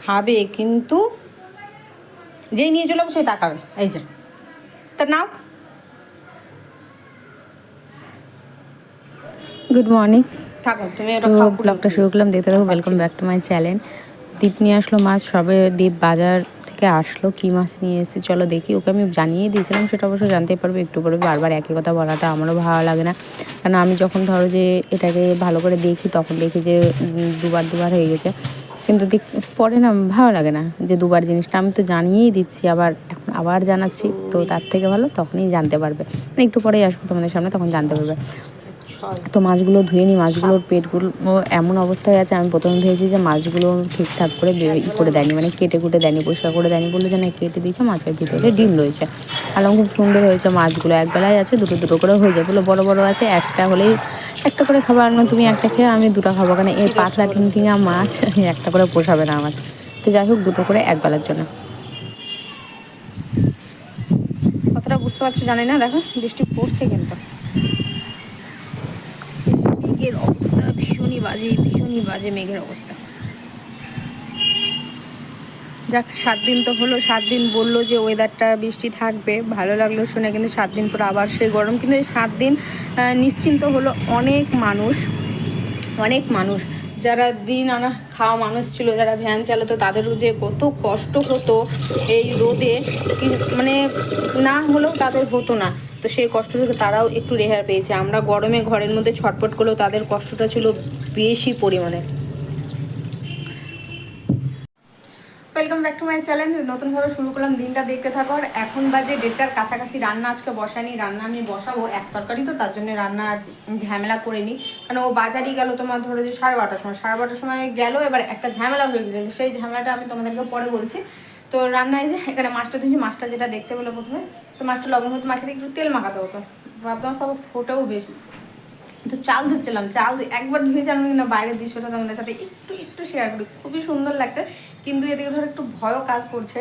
খাবে, কিন্তু যেই নিয়ে চলে সেই তাকাবে। এই যে তা নাও। Good morning. থাকো তুমি, তো ব্লগটা শুরু করলাম, দেখতে থাকো। Welcome back to my channel. Deep নিয়ে আসলো মাছ, সবে দীপ বাজার থেকে আসলো। কী মাছ নিয়ে এসেছে চলো দেখি। ওকে আমি জানিয়ে দিয়েছিলাম, সেটা অবশ্য জানতেই পারবে একটু পরে। বারবার একই কথা বলাটা আমারও ভালো লাগে না, কারণ আমি যখন ধরো যে এটাকে ভালো করে দেখি তখন দেখি যে দুবার হয়ে গেছে, কিন্তু পরে না ভালো লাগে না যে দুবার জিনিসটা। আমি তো জানিয়েই দিচ্ছি, এখন আবার জানাচ্ছি, তো তার থেকে ভালো তখনই জানতে পারবে। মানে একটু পরেই আসবো তোমাদের সামনে, তখন জানতে পারবে। তো মাছগুলো ধুয়ে নিই। মাছগুলোর পেটগুলো এমন অবস্থায় আছে, আমি প্রথমে ভেবেছি যে মাছগুলো ঠিকঠাক করে করে দেয়নি, মানে কেটে কুটে দেয়নি, পরিষ্কার করে দেয়নি। বললো যে না কেটে দিয়েছে, মাছের ভিতরে ডিম রয়েছে। আলাম খুব সুন্দর হয়েছে মাছগুলো, একবেলায় আছে, দুটো করে হয়ে যায়। বলে বড় বড় আছে, একটা হলেই একটা করে খাবার না, তুমি একটা খেয়ে আমি দুটো খাবো, কারণ এই পাতলা ঠিংঠিঙা মাছ একটা করে পোষাবে না আমার। তো যাই হোক, দুটো করে একবেলার জন্য। কতটা বুঝতে পারছো জানি না, দেখো বৃষ্টি পড়ছে কিন্তু। মেঘের অবস্থা ভীষণই বাজে মেঘের অবস্থা। যাক, 7 দিন তো হলো, 7 দিন বললো যে ওয়েদারটা বৃষ্টি থাকবে, ভালো লাগলো শুনে। কিন্তু 7 দিন পর আবার সেই গরম। কিন্তু এই 7 দিন নিশ্চিন্ত হলো অনেক মানুষ যারা দিন আনা খাওয়া মানুষ ছিল, যারা ভ্যান চালাতো, তাদেরও যে কত কষ্ট হতো এই রোদে, মানে না হলেও তাদের হতো না। তো সেই কষ্ট থেকে তারাও একটু রেহাই পেয়েছে। আমরা গরমে ঘরের মধ্যে ছটফট করলেও তাদের কষ্টটা ছিল বেশি পরিমাণে। Welcome back to my channel. নতুনভাবে শুরু করলাম, দিনটা দেখতে থাকো। আর এখন বাজে 1:30-র কাছাকাছি। রান্না আজকে বসাইনি, রান্না আমি বসাবো। এক তরকারি তো, তার জন্য রান্না ঝামেলা করে নিই। কারণ ও বাজারই গেল তোমার ধরো যে 12:30 সময় গেল। এবার একটা ঝামেলা হয়ে গেছে, সেই ঝামেলাটা আমি তোমাদেরকে পরে বলছি। তো রান্নায় যে এখানে মাছটা ধুয়েছি, মাছটা যেটা দেখতে বলে প্রথমে, তো মাছটা লবণ হতো, মাখিয়ে একটু তেল মাখাতে হতো, ভাবতাম সব ফোটেও বেশি। তো চাল ধুচ্ছিলাম, চাল একবার ধুয়েছি আমি না, বাইরের দৃশ্যটা তোমাদের সাথে একটু শেয়ার করি। খুবই সুন্দর লাগছে, কিন্তু এদিকে ধরো একটু ভয়ও কাজ করছে।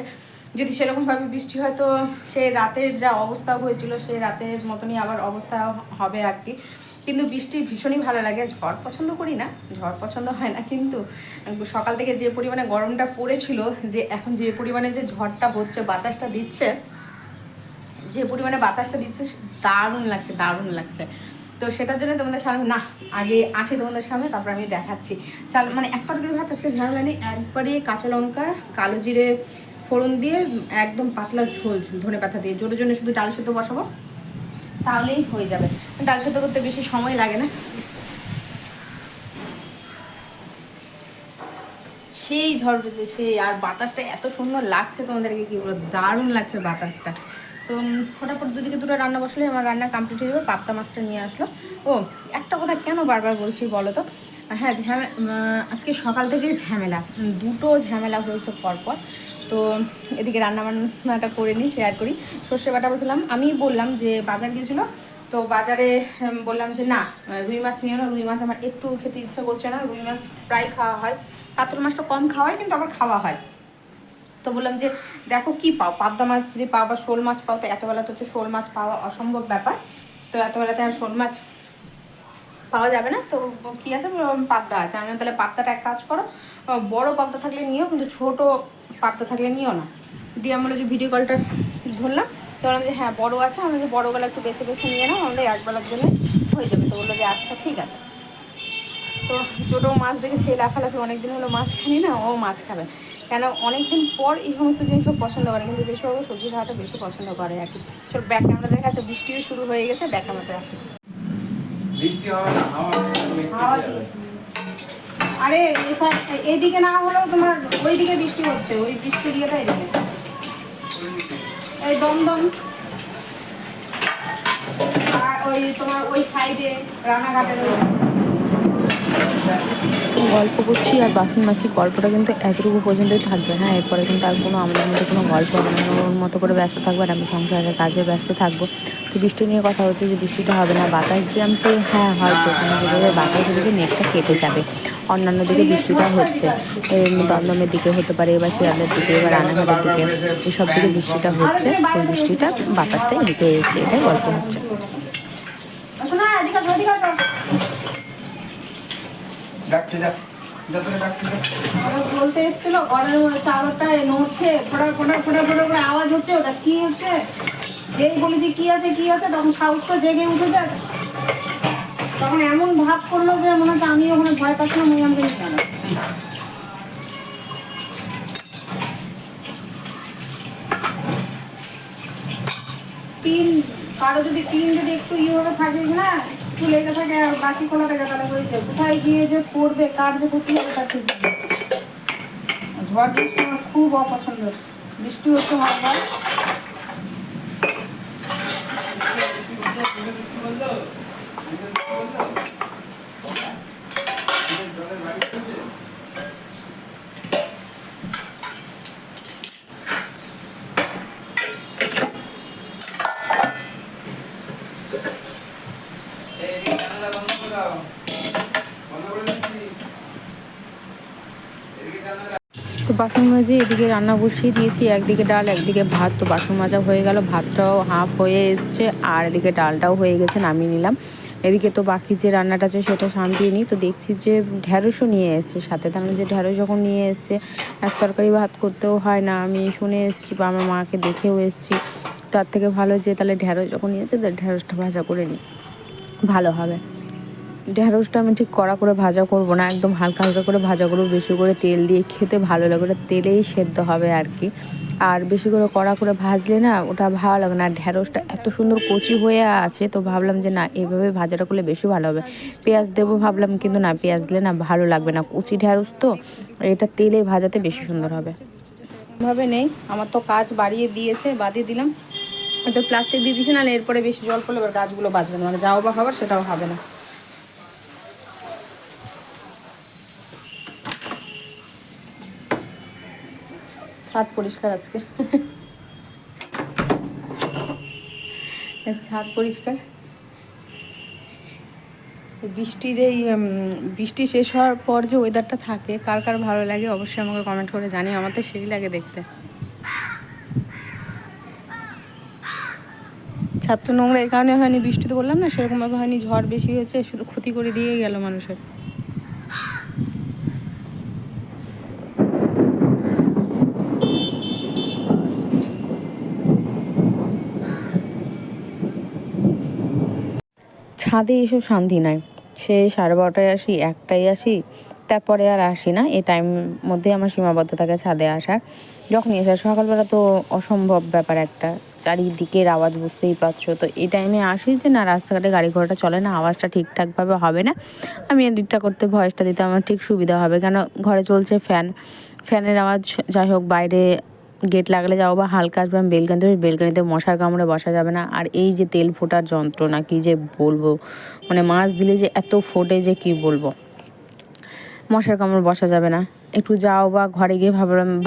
যদি সেরকমভাবে বৃষ্টি হয় তো সেই রাতের যা অবস্থা হয়েছিল, সেই রাতের মতনই আবার অবস্থা হবে আর কি। কিন্তু বৃষ্টি ভীষণই ভালো লাগে। ঝড় পছন্দ করি না, ঝড় পছন্দ হয় না, কিন্তু সকাল থেকে যে পরিমাণে গরমটা পড়েছিল, যে এখন যে পরিমাণে যে ঝড়টা হচ্ছে, বাতাসটা দিচ্ছে, দারুণ লাগছে। তো সেটার জন্য তোমাদের সামনে না, আগে আসি তোমাদের সামনে, তারপর আমি দেখাচ্ছি। চাল মানে এক তরকারি ভাত আজকে ঝামেলা নেই, একবারে কাঁচা লঙ্কা কালো জিরে ফোড়ন দিয়ে একদম পাতলা ঝোল ধনে পাতা দিয়ে জোরে শুধু ডাল সেদ্ধ বসাবো, তাহলেই হয়ে যাবে। ডাল সেদ্ধ করতে বেশি সময় লাগে না। সেই ঝড় উঠেছে সেই, আর বাতাসটা এত সুন্দর লাগছে, তোমাদেরকে কি বলবো, দারুণ লাগছে বাতাসটা। তো ফটাফট দুদিকে দুটো রান্না বসলে আমার রান্না কমপ্লিট হয়ে যাবে। পাবদা মাছটা নিয়ে আসলো। ও, একটা কথা কেন বারবার বলছি বলো তো? হ্যাঁ, আজকে সকাল থেকেই দুটো ঝামেলা হয়েছে পরপর। তো এদিকে রান্নাবান্নাটা করে নিই, শেয়ার করি। সর্ষে বাটা বলছিলাম, আমি বললাম যে বাজার গিয়েছিলো, তো বাজারে বললাম যে না, রুই মাছ নিও না, রুই মাছ আমার একটু খেতে ইচ্ছা করছে না। রুই মাছ প্রায় খাওয়া হয়, কাতল মাছটা কম খাওয়া হয়, কিন্তু আবার খাওয়া হয়। তো বললাম যে দেখো কি পাও, পাবদা মাছ যদি পাও বা শোল মাছ পাও, তো এতবেলাতে তো শোল মাছ পাওয়া অসম্ভব ব্যাপার। তো এতবেলাতে আর শোল মাছ পাওয়া যাবে না। তো কি আছে, পাবদা আছে। আমি তাহলে পাবদাটা এক কাজ করো, বড় পাবদা থাকলে নিও, কিন্তু ছোট পাবদা থাকলে নিও না। দিয়ে আমরা যে ভিডিও কলটা ধরলাম, তো বললাম যে হ্যাঁ বড় আছে, আমরা যে বড়গুলো একটু বেছে নিয়ে নাও, আমাদের একবেলার জন্য হয়ে যাবে। তো বললো যে আচ্ছা ঠিক আছে। তো ছোটো মাছ দেখে সেই লাফালাফি, অনেকদিন হলো মাছ খানি না, ও মাছ খাবে কেন, অনেকদিন পর এই সমস্ত জিনিস পছন্দ করে, কিন্তু বেশিরভাগ সবজি খাওয়াটা বেশি পছন্দ করে আর কি। চল ব্যাক ক্যামেরা দেখা যাচ্ছে, বৃষ্টিও শুরু হয়ে গেছে, ব্যাক ক্যামেরাতে আসে। আরে এইদিকে না হলেও তোমার ওইদিকে বৃষ্টি হচ্ছে, ওই বৃষ্টির ইয়েটা এদিকে, এই দমদম আর ওই তোমার ওই সাইডে রানাঘাটের গল্প করছি আর বাসন মাসি, গল্পটা কিন্তু এতটুকু পর্যন্তই থাকবে। হ্যাঁ, এরপরে কিন্তু আর কোনো আমাদের মধ্যে কোনো গল্প বানানোর মতো করে ব্যস্ত থাকবো, আর আমি সংসারের কাজে ব্যস্ত থাকবো। তো বৃষ্টি নিয়ে কথা হচ্ছে যে বৃষ্টিটা হবে না, বাতাস দিলামছে, হ্যাঁ হয়তো মানে যেভাবে বাতাস হচ্ছে মেঘটা কেটে যাবে। অন্যান্য দিকে বৃষ্টিটা হচ্ছে, দমদমের দিকে হতে পারে, এবার শিয়ালদার দিকে, এবার রানাঘাটের দিকে, এসব দিকে বৃষ্টিটা হচ্ছে। ওই বৃষ্টিটা বাতাসটা এদিকে এসছে, এটাই গল্প হচ্ছে। বলতে এসেছিল ঘরের চাদরটা নড়ছে, ফোটার ফোটার ফোটার ফোটার করে আওয়াজ হচ্ছে, ওটা কি হচ্ছে? যেই বলেছি কি আছে কি আছে, তখন সাহসটা জেগে উঠেছে। তখন এমন ভাব করলো যে মনে হচ্ছে আমি ওখানে ভয় পাচ্ছিলাম, ওই আমাকে কেন পিন, কারো যদি পিন যদি একটু ইয়েভাবে থাকে না, একটু লেগে থাকে আর বাকি খোলা থাকে, তাহলে বলছে কোথায় গিয়ে যে পড়বে, কার যে ক্ষতি হবে তার ঠিক নেই। ঝড় বৃষ্টি আমার খুব অপছন্দের। বৃষ্টি হচ্ছে হালকা, তো বাসন মাজে এদিকে রান্না বসিয়ে দিয়েছি, একদিকে ডাল একদিকে ভাত। তো বাসন মাজা হয়ে গেল, ভাতটাও হাফ হয়ে এসছে, আর এদিকে ডালটাও হয়ে গেছে, নামিয়ে নিলাম। এদিকে তো বাকি যে রান্নাটা আছে সেটা শান্তিয়ে নিই। তো দেখছি যে ঢ্যাঁড়সও নিয়ে এসছে সাথে, তার মানে যে ঢ্যাঁড়স যখন নিয়ে এসছে এক তরকারি ভাত করতেও হয় না। আমি শুনে এসেছি বা আমার মাকে দেখেও এসেছি, তার থেকে ভালো যে তাহলে ঢ্যাঁড়স যখন নিয়ে এসেছে ঢ্যাঁড়সটা ভাজা করে নিই, ভালো হবে। ঢ্যাঁড়সটা আমি ঠিক কড়া করে ভাজা করব না, একদম হালকা হালকা করে ভাজা করবো, বেশি করে তেল দিয়ে খেতে ভালো লাগে, ওটা তেলেই সেদ্ধ হবে আর কি। আর বেশি করে কড়া করে ভাজলে না ওটা ভালো লাগে না। আর ঢ্যাঁড়সটা এত সুন্দর কচি হয়ে আছে, তো ভাবলাম যে না এইভাবে ভাজাটা করলে বেশি ভালো হবে। পেঁয়াজ দেবো ভাবলাম, কিন্তু না, পেঁয়াজ দিলে না ভালো লাগবে না, কচি ঢ্যাঁড়স তো, এটা তেলে ভাজাতে বেশি সুন্দর হবে। ভাবে নেই, আমার তো কাজ বাড়িয়ে দিয়েছে, বাদিয়ে দিলাম। তো প্লাস্টিক দিয়ে দিয়েছি, নাহলে এরপরে বেশি জল পড়লে এবার গাছগুলো বাঁচবে না, মানে যাও বা খাবার সেটাও হবে না। ছাদ পরিষ্কার আজকে, ছাদ পরিষ্কার। বৃষ্টির এই বৃষ্টি শেষ হওয়ার পর যে ওয়েদারটা থাকে, কার কার ভালো লাগে অবশ্যই আমাকে কমেন্ট করে জানি, আমার তো সেই লাগে দেখতে। ছাদ তো নোংরা এই কারণে হয়নি, বৃষ্টি তো বললাম না সেরকমভাবে হয়নি, ঝড় বেশি হয়েছে, শুধু ক্ষতি করে দিয়েই গেল মানুষের। ছাদে এসব শান্তি নাই, সে 12:30টায় আসি, 1টায় আসি, তারপরে আর আসি না। এই টাইম মধ্যে আমার সীমাবদ্ধ থাকে ছাদে আসার। যখনই আসা সকালবেলা তো অসম্ভব ব্যাপার, একটা চারিদিকের আওয়াজ বুঝতেই পারছো। তো এই টাইমে আসি যে না রাস্তাঘাটে গাড়ি ঘোড়াটা চলে না, আওয়াজটা ঠিকঠাকভাবে হবে না, আমি এডিটটা করতে ভয়েসটা দিতে আমার ঠিক সুবিধা হবে, কেন ঘরে চলছে ফ্যান, ফ্যানের আওয়াজ। যাই হোক, বাইরে গেট লাগালে যাও বা হালকা আসবে, আমি বেলকানিতে, বেলকানিতে মশার কামড়ে বসা যাবে না। আর এই যে তেল ফোটার যন্ত্রণা কি যে বলবো, মানে মাছ দিলে যে এত ফোটে যে কি বলবো, মশার কামড় বসা যাবে না। একটু যাও বা ঘরে গিয়ে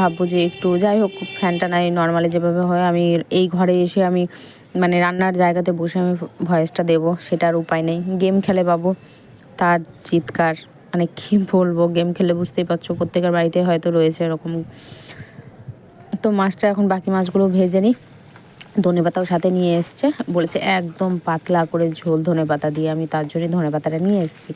ভাববো যে একটু যাই হোক ফ্যানটা নাই, নর্মালি যেভাবে হয় আমি এই ঘরে এসে আমি মানে রান্নার জায়গাতে বসে আমি ভয়েসটা দেবো, সেটার উপায় নেই। গেম খেলে বাবু, তার চিৎকার, মানে কী বলবো, গেম খেলে বুঝতেই পারছো প্রত্যেকের বাড়িতে হয়তো রয়েছে এরকম। তো মাছটা এখন বাকি মাছগুলো ভেজে নিই। ধনেপাতাও সাথে নিয়ে এসছে, বলেছে একদম পাতলা করে ঝোল ধনেপাতা দিয়ে, আমি তার জন্যই ধনেপাতাটা নিয়ে এসেছি।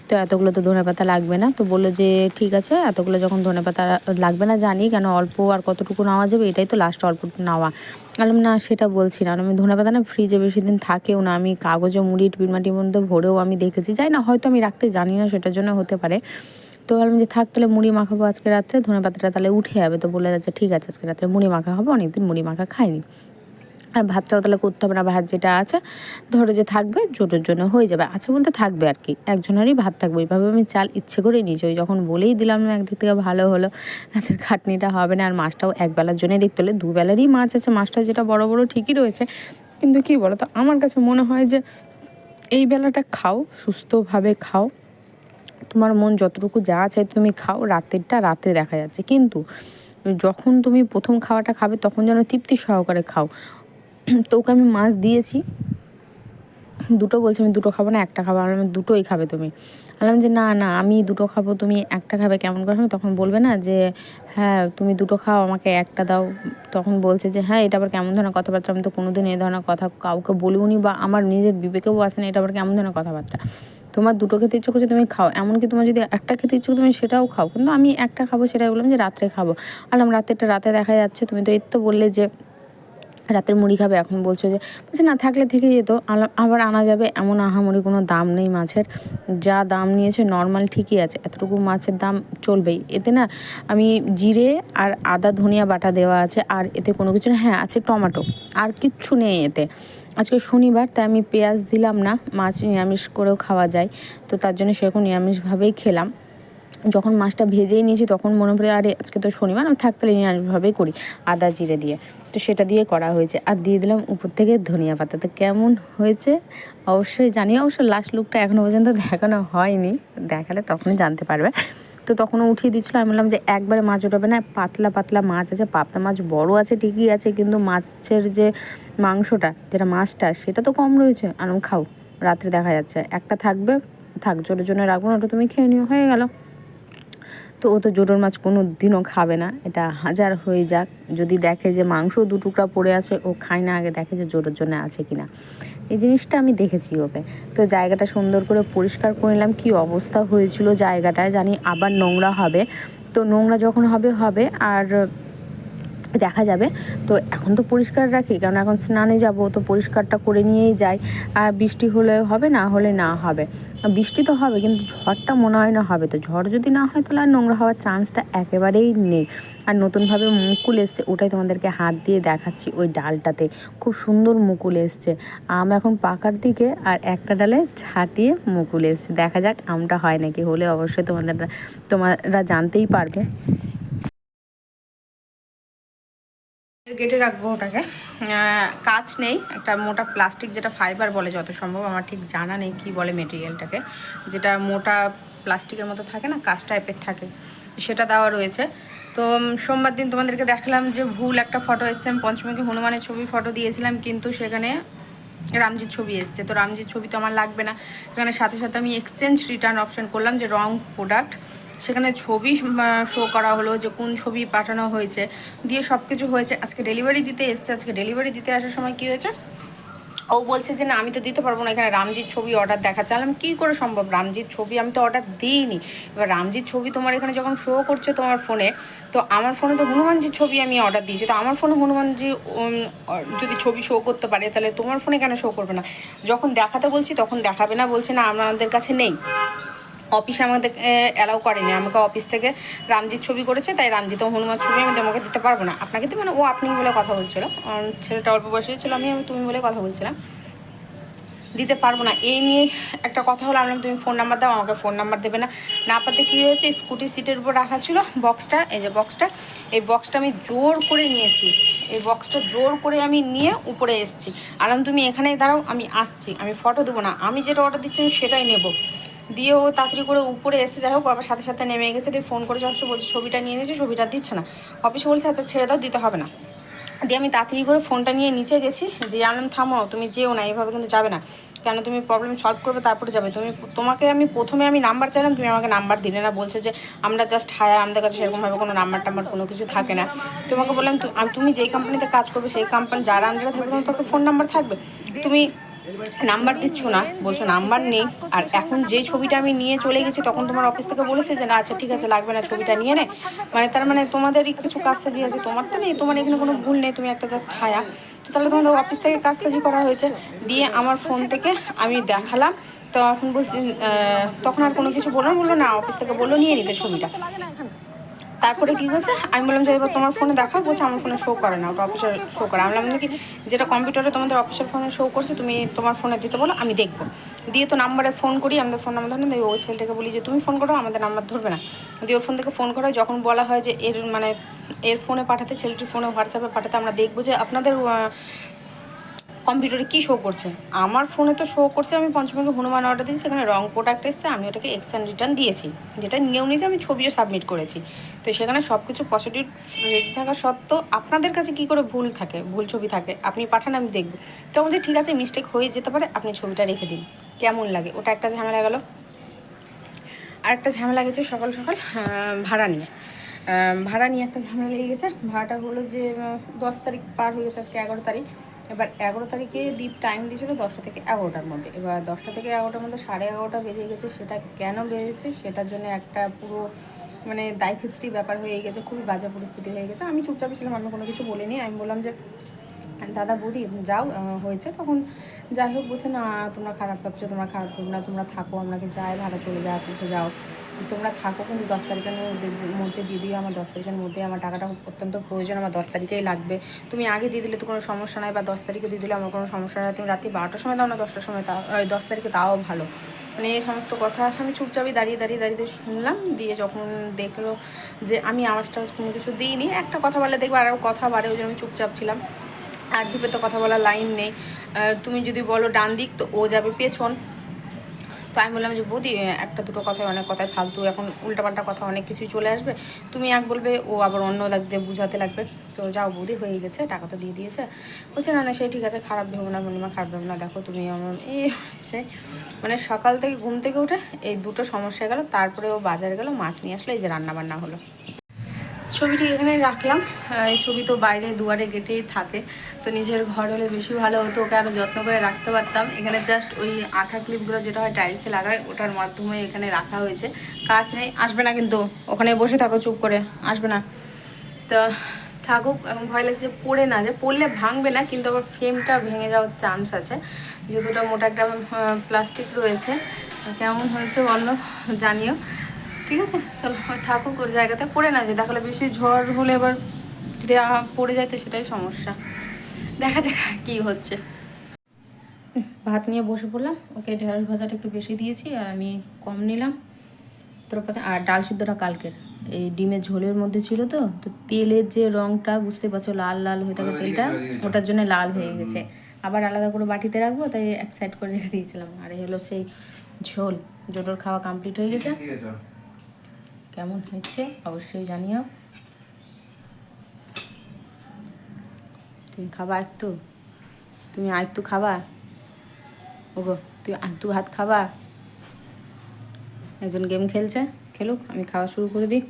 তো এতগুলো তো ধনেপাতা লাগবে না, তো বললো যে ঠিক আছে, এতগুলো যখন ধনেপাতা লাগবে না জানি, কেন অল্প আর কতটুকু নেওয়া যাবে, এটাই তো লাস্ট অল্প নেওয়া। বললাম না সেটা বলছি না, আমি ধনেপাতা না ফ্রিজে বেশি দিন থাকেও না, আমি কাগজে মুড়ি টিনমাটির মধ্যে ভরেও আমি দেখেছি, যাই না হয়তো আমি রাখতে জানি না, সেটার জন্য হতে পারে। তো বললাম যে থাক তাহলে মুড়ি মাখাবো আজকে রাত্রে, ধনেপাতাটা তাহলে উঠে যাবে। তো বলে যাচ্ছে ঠিক আছে আজকে রাত্রে মুড়ি মাখা হবে, অনেকদিন মুড়ি মাখা খাইনি। আর ভাতটাও তাহলে করতে হবে না, ভাত যেটা আছে ধরো যে থাকবে জোটোর জন্য হয়ে যাবে, আছে বলতে থাকবে আর কি, একজনেরই ভাত থাকবে। এইভাবে আমি চাল ইচ্ছে করে নিয়েছি, ওই যখন বলেই দিলাম না একদিক থেকে ভালো হলো, রাতের খাটনিটা হবে না। আর মাছটাও একবেলার জন্যই দেখতে হলে, দুবেলারই মাছ আছে, মাছটা যেটা বড় বড় ঠিকই রয়েছে, কিন্তু কী বলো তো, আমার কাছে মনে হয় যে এই বেলাটা খাও, সুস্থভাবে খাও, তোমার মন যতটুকু যা চাই তুমি খাও, রাতেরটা রাতে দেখা যাচ্ছে। কিন্তু যখন তুমি প্রথম খাওয়াটা খাবে তখন যেন তৃপ্তি সহকারে খাও। তো ওকে আমি মাছ দিয়েছি, দুটো বলছে আমি দুটো খাবো না একটা খাবো, আমি দুটোই খাবে তুমি। বললাম যে না না আমি দুটো খাবো, তুমি একটা খাবে কেমন করে হবে, তখন বলবে না যে হ্যাঁ তুমি দুটো খাও আমাকে একটা দাও। তখন বলছে যে হ্যাঁ এটা আবার কেমন ধরনের কথাবার্তা, আমি তো কোনোদিন এই ধরনের কথা কাউকে বলিওনি, বা আমার নিজের বিবেকেও আসে না, এটা আবার কেমন ধরনের কথাবার্তা। তোমার দুটো খেতে ইচ্ছে করছে তুমি খাও, এমনকি তোমার যদি একটা খেতে ইচ্ছে তুমি সেটাও খাও, কিন্তু আমি একটা খাবো সেটাই বললাম যে রাত্রে খাবো। আলাম রাতেরটা রাতে দেখা যাচ্ছে, তুমি তো এই তো বললে যে রাতের মুড়ি খাবে, এখন বলছো যে বলছে না থাকলে থেকে যেত, আবার আনা যাবে, এমন আহামরি কোনো দাম নেই মাছের, যা দাম নিয়েছে নর্মাল ঠিকই আছে, এতটুকু মাছের দাম চলবেই। এতে না আমি জিরে আর আদা ধনিয়া বাটা দেওয়া আছে, আর এতে কোনো কিছু না, হ্যাঁ আছে টমেটো, আর কিচ্ছু নেই এতে। আজকে শনিবার তাই আমি পেঁয়াজ দিলাম না, মাছ নিরামিষ করেও খাওয়া যায়, তো তার জন্য সেরকম নিরামিষভাবেই খেলাম। যখন মাছটা ভেজেই নিয়েছি তখন মনে পড়ে আরে আজকে তো শনিবার, আমি থাকতে নিরামিষভাবেই করি আদা জিরে দিয়ে, তো সেটা দিয়ে করা হয়েছে। আর দিয়ে দিলাম উপর থেকে ধনিয়া পাতা। তো কেমন হয়েছে অবশ্যই জানি, অবশ্য লাস্ট লুকটা এখনও পর্যন্ত দেখানো হয়নি, দেখালে তখনই জানতে পারবে। তো তখনও উঠিয়ে দিচ্ছিলো, আমি বললাম যে একবারে মাছ ওঠাবে না, পাতলা পাতলা মাছ আছে, পাবদা মাছ বড় আছে ঠিকই আছে, কিন্তু মাছের যে মাংসটা যেটা মাছটা সেটা তো কম রয়েছে, আর খাও রাত্রে দেখা যাচ্ছে একটা থাকবে, থাক জোরের জন্য রাখবো না, ওটা তুমি খেয়ে নিও, হয়ে গেল। তো ও তো জোটোর মাছ কোনো দিনও খাবে না, এটা হাজার হয়ে যাক, যদি দেখে যে মাংস দু টুকরা পড়ে আছে ও খায় না, আগে দেখে যে জোটোর জন্য আছে কিনা, এই জিনিসটা আমি দেখেছি ওকে। তো জায়গাটা সুন্দর করে পরিষ্কার করে নিলাম, কী অবস্থা হয়েছিল জায়গাটায় জানি আবার নোংরা হবে, তো নোংরা যখন হবে হবে আর দেখা যাবে। তো এখন তো পরিষ্কার রাখি, কারণ এখন স্নানে যাব, তো পরিষ্কারটা করে নিয়েই যাই। আর বৃষ্টি হলে হবে, না হলে না হবে, বৃষ্টি তো হবে কিন্তু ঝড়টা মনে হয় না হবে, তো ঝড় যদি না হয় তাহলে আর নোংরা হওয়ার চান্সটা একেবারেই নেই। আর নতুনভাবে মুকুল এসছে, ওটাই তোমাদেরকে হাত দিয়ে দেখাচ্ছি, ওই ডালটাতে খুব সুন্দর মুকুল এসছে, আম এখন পাকার দিকে, আর একটা ডালে ছাটিয়ে মুকুল এসছে, দেখা যাক আমটা হয় নাকি, হলে অবশ্যই তোমরা জানতেই পারবে। কেটে রাখবো ওটাকে, কাঁচ নেই, একটা মোটা প্লাস্টিক যেটা ফাইবার বলে যত সম্ভব, আমার ঠিক জানা নেই কি বলে মেটেরিয়ালটাকে, যেটা মোটা প্লাস্টিকের মতো থাকে না, কাঁচ টাইপের থাকে, সেটা দেওয়া রয়েছে। তো সোমবার দিন তোমাদেরকে দেখালাম যে ভুল একটা ফটো এসছে, আমি পঞ্চমুখী হনুমানের ছবি ফটো দিয়েছিলাম, কিন্তু সেখানে রামজির ছবি এসছে, তো রামজির ছবি তো আমার লাগবে না, সেখানে সাথে সাথে আমি এক্সচেঞ্জ রিটার্ন অপশান করলাম যে রং প্রোডাক্ট, সেখানে ছবি শো করা হলো যে কোন ছবি পাঠানো হয়েছে, দিয়ে সব কিছু হয়েছে। আজকে ডেলিভারি দিতে এসছে, আজকে ডেলিভারি দিতে আসার সময় কী হয়েছে, ও বলছে যে না আমি তো দিতে পারবো না, এখানে রামজির ছবি অর্ডার দেখাচ্ছে। আমি কী করে সম্ভব, রামজির ছবি আমি তো অর্ডার দিইনি। এবার রামজির ছবি তোমার এখানে যখন শো করছে তোমার ফোনে, তো আমার ফোনে তো হনুমানজির ছবি আমি অর্ডার দিয়েছি, তো আমার ফোনে হনুমানজি যদি ছবি শো করতে পারে তাহলে তোমার ফোনে কেন শো করবে না? যখন দেখাতে বলছি তখন দেখাবে না, বলছে না আমাদের কাছে নেই, অফিসে আমাদের অ্যালাউ করেনি, আমাকে অফিস থেকে রামজির ছবি করেছে, তাই রামজি তো হনুমান ছবি আমি তোমাকে দিতে পারবো না। আপনাকে তো মানে ও আপনি বলে কথা বলছিল, ছেলেটা অল্প বয়সী ছিল, আমি তুমি বলে কথা বলছিলাম, দিতে পারবো না। এই নিয়ে একটা কথা হলো, আমি তুমি ফোন নাম্বার দাও, আমাকে ফোন নাম্বার দেবে না, না পাতে কী হয়েছে, স্কুটি সিটের উপর রাখা ছিল বক্সটা, এই যে বক্সটা, এই বক্সটা আমি জোর করে নিয়েছি, এই বক্সটা জোর করে আমি নিয়ে উপরে এসেছি, আলাম তুমি এখানেই দাঁড়াও আমি আসছি, আমি ফটো দেবো না, আমি যেটা অর্ডার দিচ্ছি আমি সেটাই নেবো। দিয়ে ও তাড়াতাড়ি করে উপরে এসে, যাই হোক আবার সাথে সাথে নেমে গেছে, দিয়ে ফোন করেছে অফিসে, বলছে ছবিটা নিয়ে নিয়েছে, ছবিটা দিচ্ছে না, অফিসে বলছে আচ্ছা ছেড়ে দাও দিতে হবে না। দিয়ে আমি তাড়াতাড়ি করে ফোনটা নিয়ে নিচে গেছি, দিয়ে আনলাম থামো তুমি যেও না, এইভাবে কিন্তু যাবে না, কেন তুমি প্রবলেম সলভ করবে তারপরে যাবে, তোমাকে আমি প্রথমে আমি নাম্বার চাইলাম, তুমি আমাকে নাম্বার দিলে না, বলছে যে আমরা জাস্ট হায়ার, আমাদের কাছে সেরকমভাবে কোনো নাম্বার টাম্বার কোনো কিছু থাকে না। তোমাকে বললাম তুমি যেই কোম্পানিতে কাজ করবে সেই কোম্পানি যারা আন্ডারে থাকবে তোমার ফোন নাম্বার থাকবে, তুমি নাম্বার দিচ্ছ না, বলছো নাম্বার নেই। আর এখন যে ছবিটা আমি নিয়ে চলে গেছি তখন তোমার অফিস থেকে বলেছে যে না আচ্ছা ঠিক আছে লাগবে না, ছবিটা নিয়ে নে, মানে তার মানে তোমাদেরই কিছু কাজসাজি আছে, তোমার তো নেই, তোমার এখানে কোনো ভুল নেই, তুমি একটা জাস্ট হায়া, তো তাহলে তোমাদের অফিস থেকে কাজসাজি করা হয়েছে। দিয়ে আমার ফোন থেকে আমি দেখালাম, তখন বলছি তখন আর কোনো কিছু বললো না, অফিস থেকে বললো নিয়ে নিতে ছবিটা। তারপরে কী হয়েছে, আমি বললাম যে এবার তোমার ফোনে দেখা, বলছে আমার ফোনে শো করে না, ওটা অফিসের শো করে। আমি বললাম নাকি যেটা কম্পিউটারে তোমাদের অফিসের ফোনে শো করছে তুমি তোমার ফোনে দিতে বলো আমি দেখবো। দিয়ে তো নাম্বারে ফোন করি, আমাদের ফোন নাম্বার ধরে না, ওই ছেলেটাকে বলি যে তুমি ফোন করো, আমাদের নাম্বার ধরবে না। দিয়ে ওর ফোন থেকে ফোন করা, যখন বলা হয় যে এর মানে এর ফোনে পাঠাতে, ছেলেটির ফোনে হোয়াটসঅ্যাপে পাঠাতে, আমরা দেখবো যে আপনাদের কম্পিউটারে কী শো করছে। আমার ফোনে তো শো করছে আমি পঞ্চমুখী হনুমান অর্ডার দিয়েছি, সেখানে রং প্রোডাক্ট এসছে, আমি ওটাকে এক্সচেঞ্জ রিটার্ন দিয়েছি, যেটা নিয়েও নিয়েছি, আমি ছবিও সাবমিট করেছি। তো সেখানে সব কিছু পজিটিভ রেডি থাকা সত্ত্বেও আপনাদের কাছে কী করে ভুল থাকে, ভুল ছবি থাকে, আপনি পাঠান আমি দেখব। তো বলছি ঠিক আছে মিস্টেক হয়ে যেতে পারে, আপনি ছবিটা রেখে দিন, কেমন লাগে, ওটা একটা ঝামেলা গেল। আর একটা ঝামেলা গেছে সকাল সকাল ভাড়া নিয়ে একটা ঝামেলা লেগে গেছে। ভাড়াটা হলো যে 10 তারিখ পার হয়ে গেছে, আজকে 11 তারিখ, এবার 11 তারিখে দীপ টাইম দিয়েছিল 10টা থেকে 11টার মধ্যে। এবার 10টা থেকে 11টার মধ্যে 11:30 বেজে গেছে। সেটা কেন বেজেছে সেটার জন্য একটা পুরো মানে দায়খিস্তি ব্যাপার হয়ে গেছে, খুবই বাজে পরিস্থিতি হয়ে গেছে। আমি চুপচাপ ছিলাম, আমি কোনো কিছু বলিনি। আমি বললাম যে দাদা বৌদি যাও, হয়েছে। তখন যাই হোক বলছে না তোমরা খারাপ ভাবছো, তোমরা খারাপ ভাবো না, তোমরা থাকো, আপনাকে যাই ভাড়া চলে যাও, পৌঁছে যাও, তোমরা থাকো, কিন্তু 10 তারিখের মধ্যে দিয়ে দিও। আমার 10 তারিখের মধ্যে আমার টাকাটা অত্যন্ত প্রয়োজন, আমার 10 তারিখেই লাগবে। তুমি আগে দিয়ে দিলে তো কোনো সমস্যা নাই, বা 10 তারিখে দিয়ে দিলে আমার কোনো সমস্যা নাই, তুমি রাত্রি 12টার সময় দাও না 10টার সময়, তাও 10 তারিখে তাও ভালো। মানে এই সমস্ত কথা আমি চুপচাপই দাঁড়িয়ে শুনলাম। দিয়ে যখন দেখলো যে আমি আওয়াজটা কোনো কিছু দিইনি, একটা কথা বলে দেখবো আরও কথা বাড়ে, ওই জন্য আমি চুপচাপ ছিলাম। আর দ্বীপে তো কথা বলার লাইন নেই, তুমি যদি বলো ডান দিক তো ও যাবে পেছন। তো আমি বললাম যে বৌদি একটা দুটো কথায় অনেক কথায় ফালতু, এখন উল্টাপাল্টা কথা অনেক কিছুই চলে আসবে, তুমি এক বলবে ও আবার অন্য লাগ দিয়ে বুঝাতে লাগবে। তো যাও বৌদি, হয়ে গেছে, টাকা তো দিয়ে দিয়েছে। বলছে না না সেই ঠিক আছে, খারাপ ভেবো না পূর্ণিমা, খারাপ ভেবো না, দেখো তুমি আমার এই হয়েছে। মানে সকাল থেকে ঘুম থেকে উঠে এই দুটো সমস্যা গেল, তারপরে ও বাজারে গেল, মাছ নিয়ে আসলো, এই যে রান্নাবান্না হলো। ছবিটি এখানে রাখলাম। এই ছবি তো বাইরে দুয়ারে গেটেই থাকে, তো নিজের ঘর হলে বেশি ভালো হতো, ওকে আরও যত্ন করে রাখতে পারতাম। এখানে জাস্ট ওই আঠা ক্লিপগুলো যেটা হয় টাইলসে লাগায়, ওটার মাধ্যমে এখানে রাখা হয়েছে। কাজ নেই, আসবে না কিন্তু, ওখানে বসে থাকো চুপ করে, আসবে না। তো থাকুক, এখন ভয় লাগছে পড়ে না, যে পড়লে ভাঙবে না, কিন্তু আবার ফ্রেমটা ভেঙে যাওয়ার চান্স আছে, যেহেতু ওটা মোটা একটা প্লাস্টিক রয়েছে। কেমন হয়েছে বলো, জানিও। ঠিক আছে, চলো থাকুক ওর জায়গাতে, পড়ে না যায়, তাহলে বেশি ঝড় হলে এবার যদি পড়ে যায় তো সেটাই সমস্যা। দেখা যাক কী হচ্ছে। ভাত নিয়ে বসে পড়লাম, ওকে ঢেঁড়স ভাজাটা একটু বেশি দিয়েছি আর আমি কম নিলাম। তোর কাছে আর ডাল সিদ্ধটা কালকের এই ডিমের ঝোলের মধ্যে ছিল, তো তো তেলের যে রঙটা বুঝতে পারছো, লাল লাল হয়ে থাকে তেলটা, ওটার জন্য লাল হয়ে গেছে। আবার আলাদা করে বাটিতে রাখবো, তাই এক সাইড করে রেখে দিয়েছিলাম। আর এই হলো সেই ঝোল। জোটোর খাওয়া কমপ্লিট হয়ে গেছে। কেমন হচ্ছে অবশ্যই জানিও। তুমি খাবা একটু, তুমি আরেকটু খাবা, ওগো তুই আরেকটু ভাত খাবা। একজন গেম খেলছে, খেলুক, আমি খাওয়া শুরু করে দিই।